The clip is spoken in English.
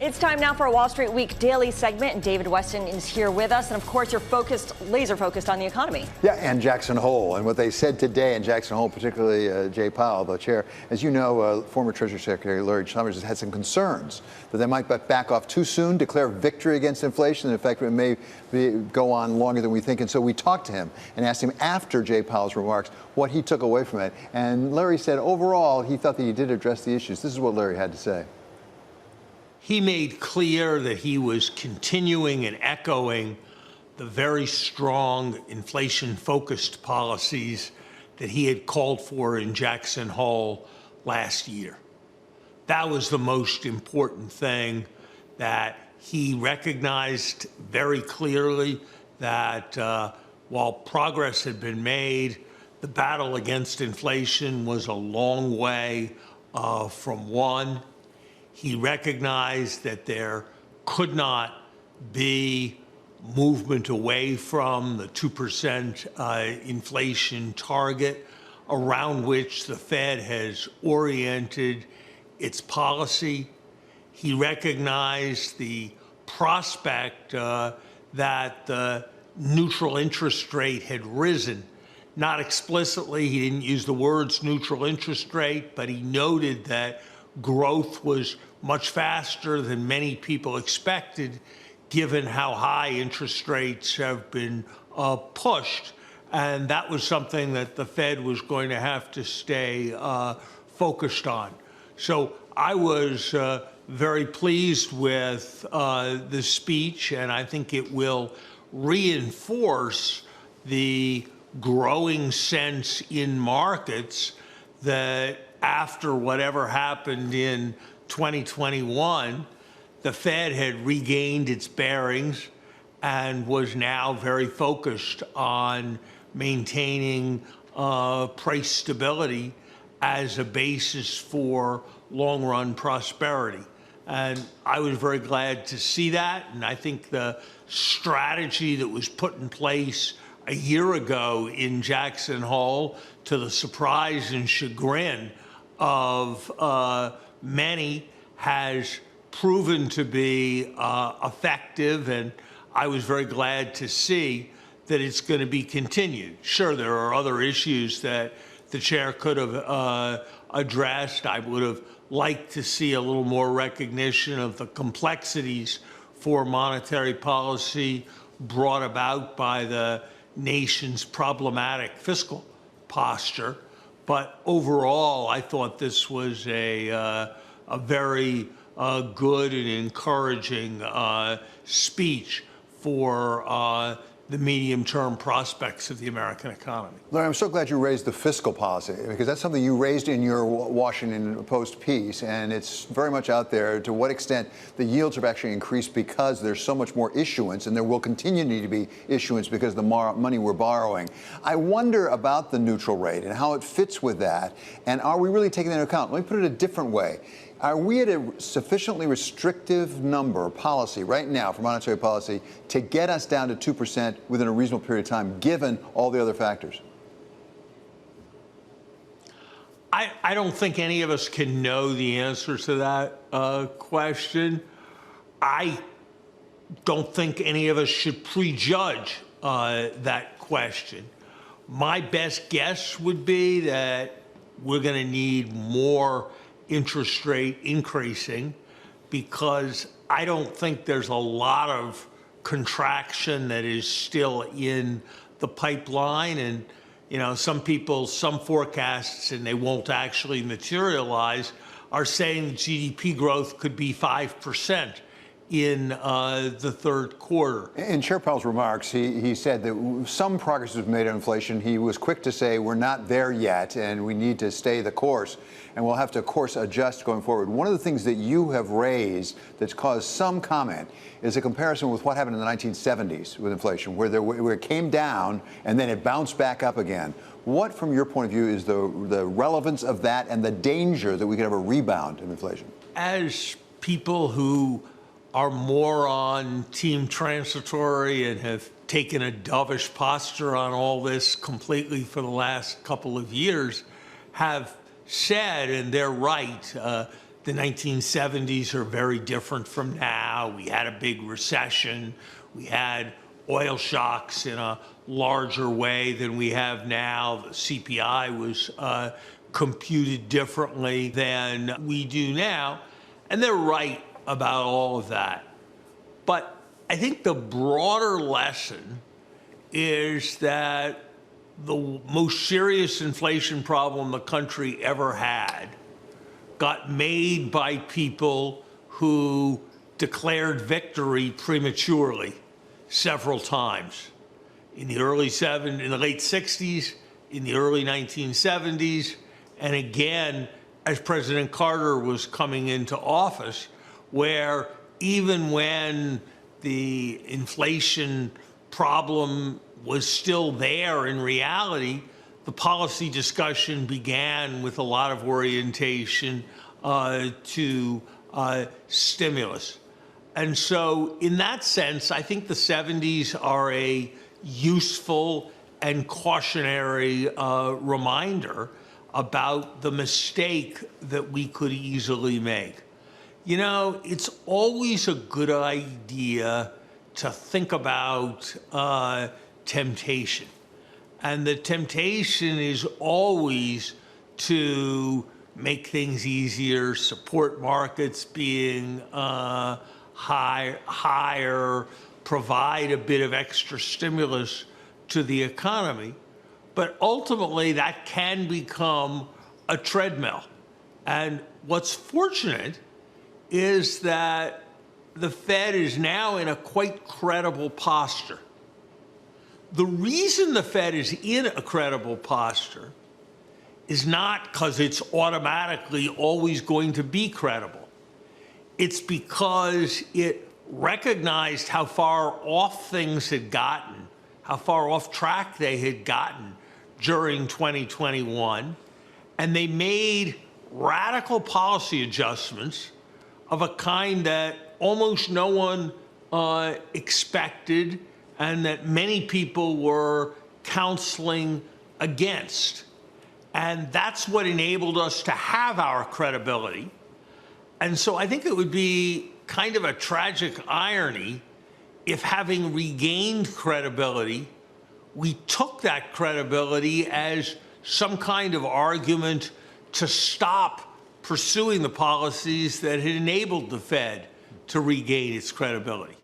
It's time now for a Wall Street Week daily segment, and David Westin is here with us. And of course, you're laser focused on the economy. Yeah, and Jackson Hole. And what they said today in Jackson Hole, particularly Jay Powell, the chair, as you know, former Treasury Secretary Larry Summers has had some concerns that they might back off too soon, declare victory against inflation. In fact, it may go on longer than we think. And so we talked to him and asked him after Jay Powell's remarks what he took away from it. And Larry said overall he thought that he did address the issues. This is what Larry had to say. He made clear that he was continuing and echoing the very strong inflation-focused policies that he had called for in Jackson Hole last year. That was the most important thing, that he recognized very clearly that while progress had been made, the battle against inflation was a long way from won. He recognized that there could not be movement away from the 2% inflation target around which the Fed has oriented its policy. He recognized the prospect that the neutral interest rate had risen. Not explicitly, he didn't use the words neutral interest rate, but he noted that growth was much faster than many people expected, given how high interest rates have been pushed. And that was something that the Fed was going to have to stay focused on. So I was very pleased with the speech, and I think it will reinforce the growing sense in markets that after whatever happened in 2021, the Fed had regained its bearings and was now very focused on maintaining price stability as a basis for long-run prosperity. And I was very glad to see that. And I think the strategy that was put in place a year ago in Jackson Hole, to the surprise and chagrin of many, has proven to be effective, and I was very glad to see that it's going to be continued. Sure, there are other issues that the chair could have addressed. I would have liked to see a little more recognition of the complexities for monetary policy brought about by the nation's problematic fiscal posture. But overall, I thought this was a very good and encouraging speech for the medium-term prospects of the American economy. Larry, I'm so glad you raised the fiscal policy, because that's something you raised in your Washington Post piece, and it's very much out there to what extent the yields have actually increased because there's so much more issuance, and there will continue to need to be issuance because of the money we're borrowing. I wonder about the neutral rate and how it fits with that, and are we really taking that into account? Let me put it a different way. Are we at a sufficiently restrictive number policy right now for monetary policy to get us down to 2% within a reasonable period of time, given all the other factors? I don't think any of us can know the answer to that question. I don't think any of us should prejudge that question. My best guess would be that we're going to need more interest rate increasing, because I don't think there's a lot of contraction that is still in the pipeline. And, you know, some forecasts, and they won't actually materialize, are saying GDP growth could be 5% in the third quarter. In Chair Powell's remarks, he said that some progress was made on inflation. He was quick to say we're not there yet and we need to stay the course, and we'll have to course adjust going forward. One of the things that you have raised that's caused some comment is a comparison with what happened in the 1970s with inflation, where it came down and then it bounced back up again. What, from your point of view, is the relevance of that and the danger that we could have a rebound in inflation? As people who are more on team transitory and have taken a dovish posture on all this completely for the last couple of years have said, and they're right, The 1970s are very different from now. We had a big recession. We had oil shocks in a larger way than we have now. The CPI was computed differently than we do now. And they're right about all of that. But I think the broader lesson is that the most serious inflation problem the country ever had got made by people who declared victory prematurely several times. In the late 60s, in the early 1970s, and again, as President Carter was coming into office, where even when the inflation problem was still there in reality, the policy discussion began with a lot of orientation to stimulus. And so in that sense, I think the 70s are a useful and cautionary reminder about the mistake that we could easily make. You know, it's always a good idea to think about temptation. And the temptation is always to make things easier, support markets being higher, provide a bit of extra stimulus to the economy. But ultimately, that can become a treadmill. And what's fortunate is that the Fed is now in a quite credible posture. The reason the Fed is in a credible posture is not because it's automatically always going to be credible. It's because it recognized how far off things had gotten, how far off track they had gotten during 2021, and they made radical policy adjustments of a kind that almost no one expected and that many people were counseling against. And that's what enabled us to have our credibility. And so I think it would be kind of a tragic irony if, having regained credibility, we took that credibility as some kind of argument to stop pursuing the policies that had enabled the Fed to regain its credibility.